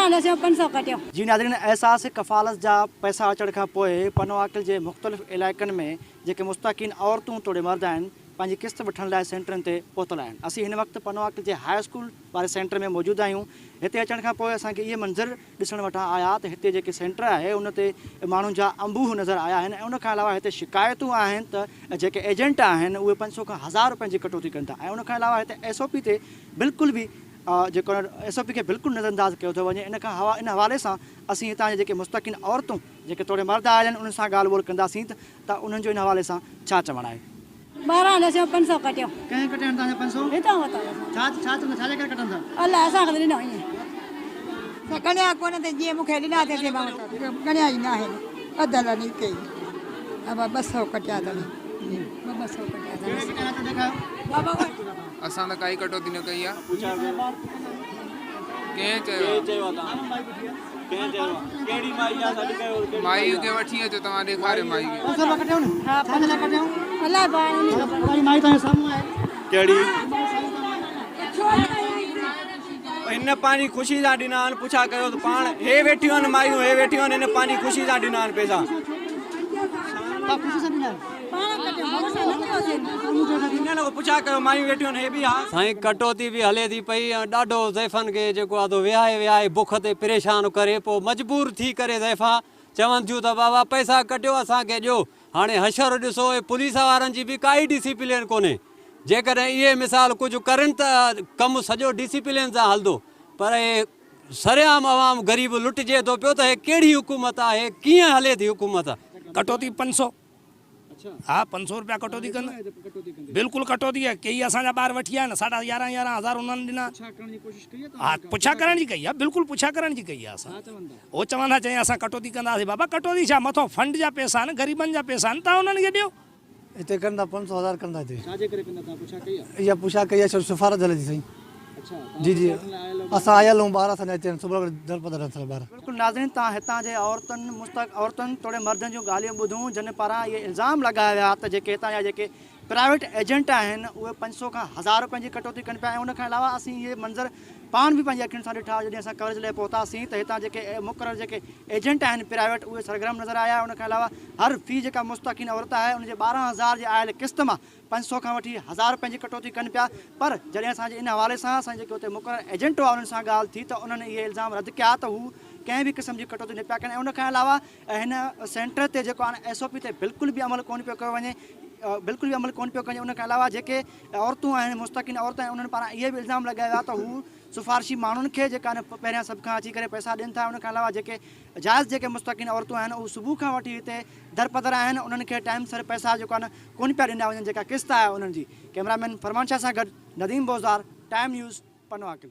जी नाज़रीन, एहसास कफ़ालत जा पैसा अचण खां पोइ पनवाकल जे मुख़्तलिफ़ इलाइक़नि में जेके मुस्तक़ीन औरतूं तोड़े मर्द आहिनि पंहिंजी किस्त वठण लाइ सेंटरनि ते पहुतल आहिनि। असीं हिन वक़्तु पनवाकल जे हाई स्कूल वारे सेंटर में मौजूदु आहियूं। हिते अचण खां पोइ असांखे इहे मंज़र ॾिसण वटां आया त हिते जेके सेंटर आहे उन ते माण्हुनि जा अंबूह नज़र आया आहिनि ऐं उन खां अलावा हिते शिकायतूं आहिनि त जेके एजेंट आहिनि उहे 500 खां 1000 रुपयनि जी कटौती कनि था ऐं उन खां अलावा हिते SOP ते बिल्कुलु बि जेको SOP खे बिल्कुलु नज़रअंदाज़ कयो थो वञे। इन हवाले सां असीं हितां जे जेके मुस्तक़ीन औरतूं जेके तोड़े मर्द आयल आहिनि उन्हनि सां ॻाल्हि ॿोल कंदासीं त उन्हनि जो इन हवाले सां छा चवणु आहे। 500 कटियो कंहिं कटिया तव्हांजा 500? हितां वरिता छाजे करे कटनि था? अलाए असांखे ॾिनो ईअं गणिया कोन ते जीअं मूंखे ॾिना अथई मां गणिया ई न आहिनि अधु हलनि हिते ई 200 कटिया अथनि 200 कटिया बाबा असां त काई कटौती न कई आहे। माई खे वठी अचो तव्हां ॾेखारियो माई हिन पंहिंजी ख़ुशी सां ॾिना आहिनि। पुछा कयो त पाण हे वेठियूं आहिनि मायूं, हे वेठियूं आहिनि, हिन पंहिंजी ख़ुशी सां ॾिना आहिनि पैसा। पुछा कयो मायूं वेठियूं आहिनि, हे बि आहे साईं कटौती भी हले थी पई ऐं ॾाढो ज़ैफ़नि खे जेको आहे विहाए बुख ते परेशान करे पोइ मजबूर थी करे ज़ैफ़ा चवनि थियूं त बाबा पैसा कटियो असांखे ॾियो। हाणे हशर ॾिसो पुलिस वारनि जी बि काई डिसिप्लिन कोन्हे। जेकॾहिं इहे मिसाल कुझु करनि त कमु सॼो डिसिप्लिन सां हलंदो, पर सरेआम आवाम ग़रीब लुटिजे थो पियो त हे कहिड़ी हुकूमत आहे, कीअं हले थी हुकूमत। कटौती 500 हाँ 500 रुपया कटौती कंदा बिल्कुलु कटौती है। कई असांजा ॿार वठी आया 11,500 उन्हनि ॾिना। हाँ पुछा करण जी कई आहे, बिल्कुलु पुछा करण जी कई आहे। असां उहो चवंदा चई असां कटौती कंदासीं। बाबा कटौती छा, मथो फंड जा पैसा आहिनि, ग़रीबनि जा पैसा आहिनि, तव्हां उन्हनि खे ॾियो। हिते कंदा 500,000 कंदा हिते। छाजे करे कंदा था? पुछा कई आहे? इहा पुछा कई आहे, सिफारिश हले थी सही। जी जी असां आयल हूँ ॿार असांजा हिते सुबुह दरपदर अथव ॿार। बिल्कुलु नाज़रीन, तव्हां हितां जे औरतुनि तोड़े मर्दनि जूं ॻाल्हियूं ॿुधूं जिन पारां इहे इल्ज़ाम लॻाया विया त जेके हितां जा जेके प्राइवेट एजेंट आहिनि उहे 500 खां 1000 रुपयनि जी कटौती कनि पिया। ऐं उन खां अलावा असीं इहे मंज़र पाण बि पंहिंजी अखियुनि सां ॾिठा जॾहिं असां कवरेज लाइ पहुतासीं त हितां जेके मुक़ररु जेके एजेंट आहिनि प्राइवेट उहे सरगर्म नज़र आया। उन खां अलावा हर फी जेका मुस्तक़ीन औरत आहे उनजे 12,000 जे आयल किस्त मां 500 खां वठी 1000 रुपयनि जी कटौती कनि पिया। पर जॾहिं असांजे इन हवाले सां असांजे जेके हुते मुक़ररु एजेंट हुआ उन्हनि सां ॻाल्हि थी त उन्हनि इहे इल्ज़ाम रद्द कया त हू कंहिं बि क़िस्म जी कटौती न पिया कनि। ऐं उन खां अलावा हिन सेंटर ते जेको आहे SOP ते बिल्कुलु बि अमल कोन पियो कयो वञे, बिल्कुलु बि अमल कोन पियो कजे। उन खां अलावा जेके औरतूं आहिनि मुस्तक़ीन औरतूं आहिनि उन्हनि पारां इहे बि इल्ज़ाम लॻाया विया त हू सिफारिशी माण्हुनि खे जेका पहिरियां सभ खां अची करे पैसा ॾियनि था। उन खां अलावा जेके जाइज़ जेके मुस्तक़ीन औरतूं आहिनि उहे सुबुह खां वठी हिते दरपदर आहिनि, उन्हनि खे टाइम सर पैसा जेको आहे कोन पिया ॾिना वञनि जेका किस्त आहे उन्हनि जी। कैमरामैन फरमान शाह सां गॾु नदीम बोज़दार, टाइम न्यूज़, पनवाकल।